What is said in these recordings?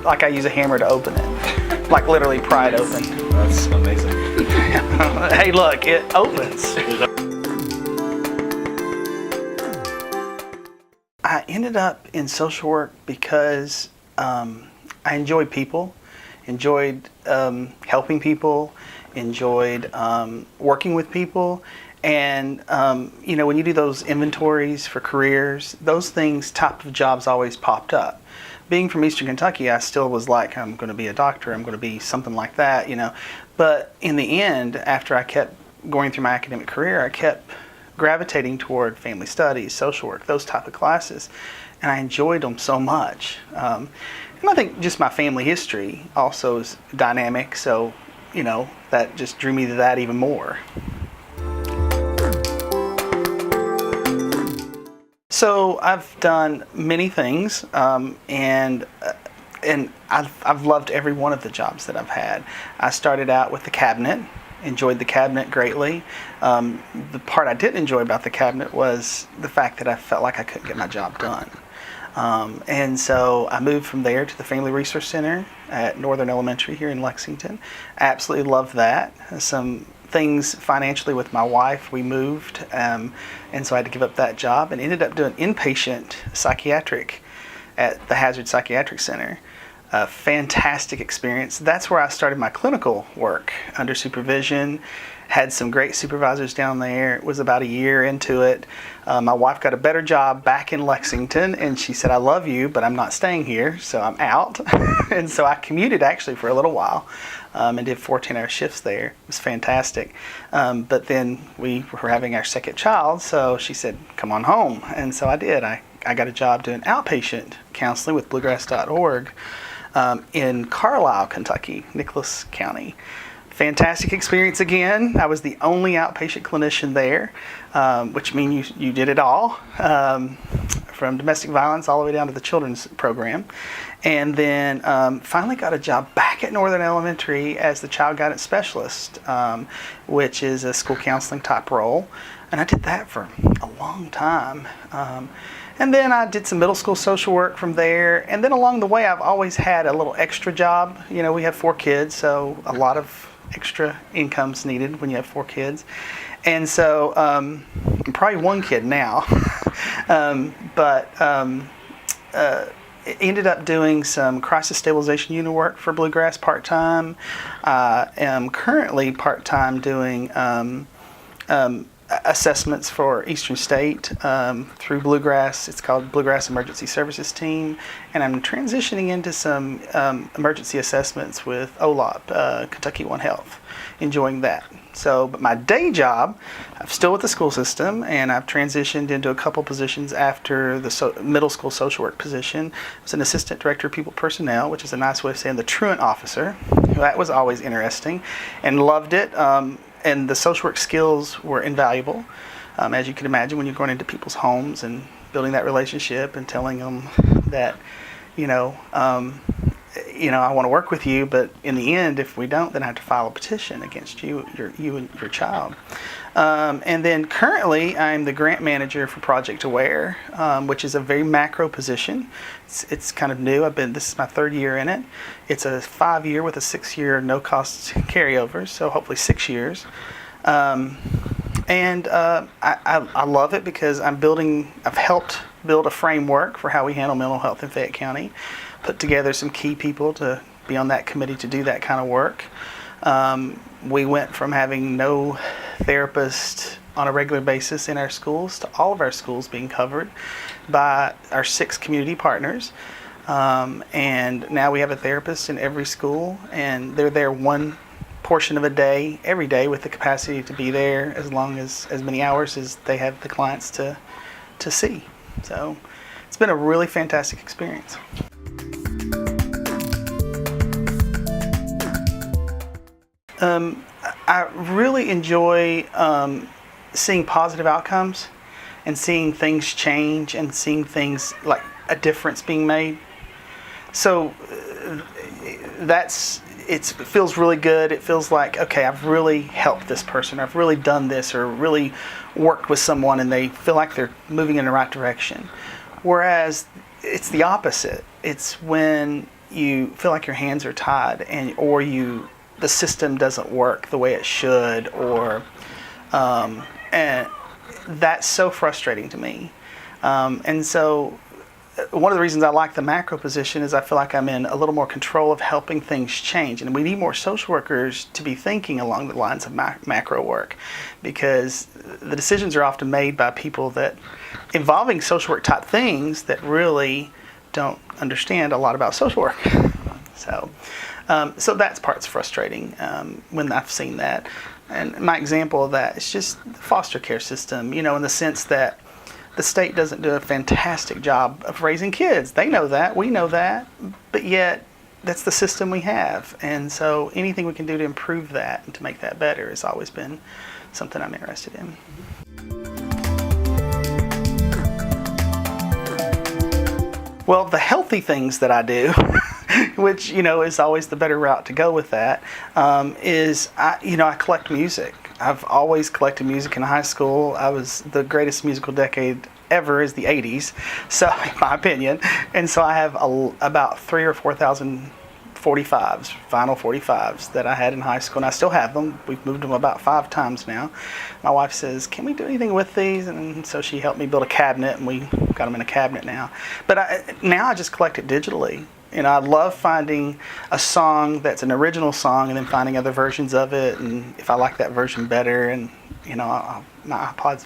like I use a hammer to open it, like literally pry it open. That's amazing. Hey, look, it opens. I ended up in social work because I enjoyed people, enjoyed helping people, enjoyed working with people. And, when you do those inventories for careers, those things, type of jobs always popped up. Being from Eastern Kentucky, I still was like, I'm going to be a doctor, I'm going to be something like that, But in the end, after I kept going through my academic career, I kept gravitating toward family studies, social work, those type of classes. And I enjoyed them so much. And I think just my family history also is dynamic, so, that just drew me to that even more. So I've done many things, and I've loved every one of the jobs that I've had. I started out with the cabinet, enjoyed the cabinet greatly. The part I didn't enjoy about the cabinet was the fact that I felt like I couldn't get my job done. And so I moved from there to the Family Resource Center at Northern Elementary here in Lexington. I absolutely loved that. Some things financially with my wife, we moved, and so I had to give up that job and ended up doing inpatient psychiatric at the Hazard Psychiatric Center. A fantastic experience. That's where I started my clinical work under supervision. Had some great supervisors down there. It was about a year into it. My wife got a better job back in Lexington, and she said, I love you, but I'm not staying here, so I'm out. And so I commuted actually for a little while and did 14-hour shifts there. It was fantastic. But then we were having our second child, so she said, come on home. And so I did. I got a job doing outpatient counseling with bluegrass.org in Carlisle, Kentucky, Nicholas County. Fantastic experience again. I was the only outpatient clinician there, which means you did it all, from domestic violence all the way down to the children's program. And then finally got a job back at Northern Elementary as the child guidance specialist, which is a school counseling type role. And I did that for a long time. And then I did some middle school social work from there. And then along the way, I've always had a little extra job. We have 4 kids, so a lot of extra income's needed when you have 4 kids. And so I'm probably 1 kid now. But ended up doing some crisis stabilization unit work for Bluegrass part-time. I am currently part-time doing assessments for Eastern State through Bluegrass. It's called Bluegrass Emergency Services Team, and I'm transitioning into some emergency assessments with OLOP, Kentucky One Health. Enjoying that. So, but my day job, I'm still with the school system, and I've transitioned into a couple positions after the middle school social work position. I was an assistant director of people personnel, which is a nice way of saying the truant officer. That was always interesting, and loved it. And the social work skills were invaluable, as you can imagine, when you're going into people's homes and building that relationship and telling them that, I want to work with you, but in the end, if we don't, then I have to file a petition against you and your child. And then currently, I'm the grant manager for Project Aware, which is a very macro position. It's kind of new. This is my 3rd year in it. It's a 5-year with a 6-year no-cost carryover, so hopefully 6 years. And I love it because I've helped build a framework for how we handle mental health in Fayette County, put together some key people to be on that committee to do that kind of work. We went from having no therapist on a regular basis in our schools to all of our schools being covered by our 6 community partners. And now we have a therapist in every school, and they're there one portion of a day, every day, with the capacity to be there as many hours as they have the clients to see. So it's been a really fantastic experience. I really enjoy seeing positive outcomes and seeing things change and seeing things like a difference being made. So it feels really good. It feels like, okay, I've really helped this person, I've really done this, or really worked with someone, and they feel like they're moving in the right direction. Whereas it's the opposite. It's when you feel like your hands are tied, or the system doesn't work the way it should, and that's so frustrating to me. And so one of the reasons I like the macro position is I feel like I'm in a little more control of helping things change. And we need more social workers to be thinking along the lines of macro work, because the decisions are often made by people that involving social work type things that really don't understand a lot about social work. So that part's frustrating when I've seen that. And my example of that is just the foster care system, in the sense that the state doesn't do a fantastic job of raising kids. They know that, we know that, but yet that's the system we have. And so anything we can do to improve that and to make that better has always been something I'm interested in. Well, the healthy things that I do, which, is always the better route to go with that, is I collect music. I've always collected music in high school. I was the greatest musical decade ever is the 80s, so in my opinion. And so I have about 3,000 or 4,000 45s, vinyl 45s that I had in high school, and I still have them. We've moved them about 5 times now. My wife says, can we do anything with these? And so she helped me build a cabinet, and we got them in a cabinet now. But now I just collect it digitally. I love finding a song that's an original song and then finding other versions of it, and if I like that version better, and my iPod's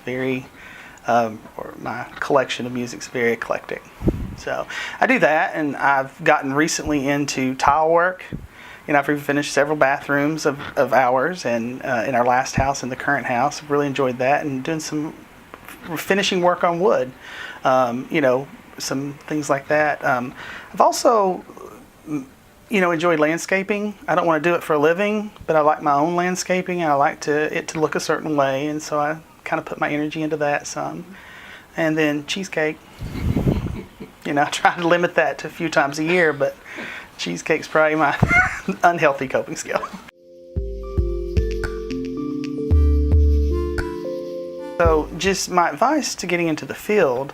or my collection of music's very eclectic. So I do that, and I've gotten recently into tile work. I've finished several bathrooms of ours, and in our last house and the current house. I've really enjoyed that, and doing some finishing work on wood. Some things like that. I've also, enjoyed landscaping. I don't want to do it for a living, but I like my own landscaping, and I like it to look a certain way, and so I kind of put my energy into that some. And then cheesecake. I try to limit that to a few times a year, but cheesecake's probably my unhealthy coping skill. So just my advice to getting into the field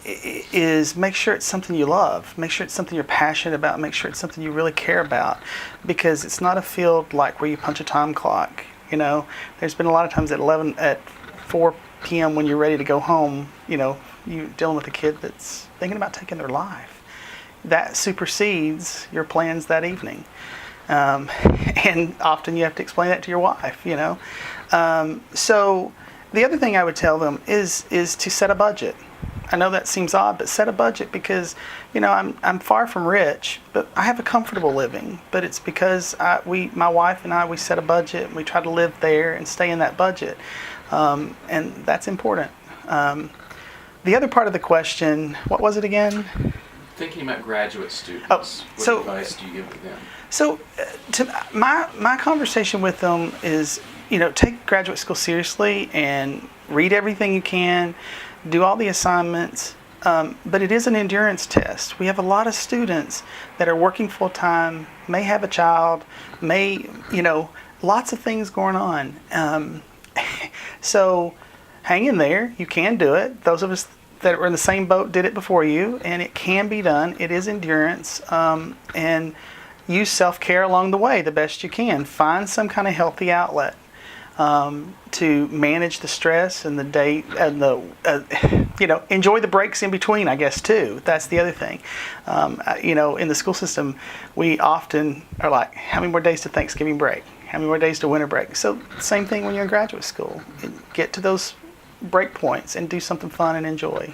is make sure it's something you love. Make sure it's something you're passionate about. Make sure it's something you really care about, because it's not a field like where you punch a time clock. There's been a lot of times at 4 p.m. when you're ready to go home, you're dealing with a kid that's thinking about taking their life. That supersedes your plans that evening. And often you have to explain that to your wife, So the other thing I would tell them is to set a budget. I know that seems odd, but set a budget, because I'm far from rich, but I have a comfortable living. But it's because my wife and I, we set a budget, and we try to live there and stay in that budget, and that's important. The other part of the question, what was it again? Thinking about graduate students, what advice do you give to them? So, my conversation with them is, take graduate school seriously and read everything you can, do all the assignments, but it is an endurance test. We have a lot of students that are working full time, may have a child, lots of things going on. So hang in there. You can do it. Those of us that were in the same boat did it before you, and it can be done. It is endurance, and use self-care along the way the best you can. Find some kind of healthy outlet to manage the stress and the day, and enjoy the breaks in between, I guess, too. That's the other thing. In the school system, we often are like, how many more days to Thanksgiving break? How many more days to winter break? So same thing when you're in graduate school. Get to those break points and do something fun and enjoy.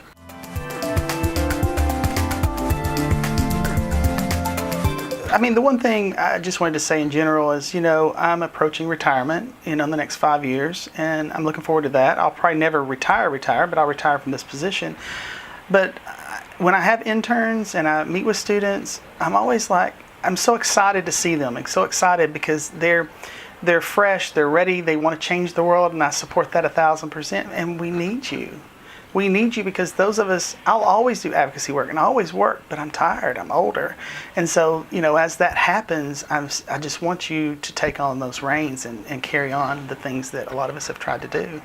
The one thing I just wanted to say in general is, I'm approaching retirement, in the next 5 years, and I'm looking forward to that. I'll probably never retire, but I'll retire from this position. But when I have interns and I meet with students, I'm always like, I'm so excited to see them. I'm so excited because they're fresh, they're ready, they want to change the world, and I support that 1,000%. And we need you. We need you, because those of us, I'll always do advocacy work, and I always work, but I'm tired, I'm older. And so, as that happens, I just want you to take on those reins and carry on the things that a lot of us have tried to do.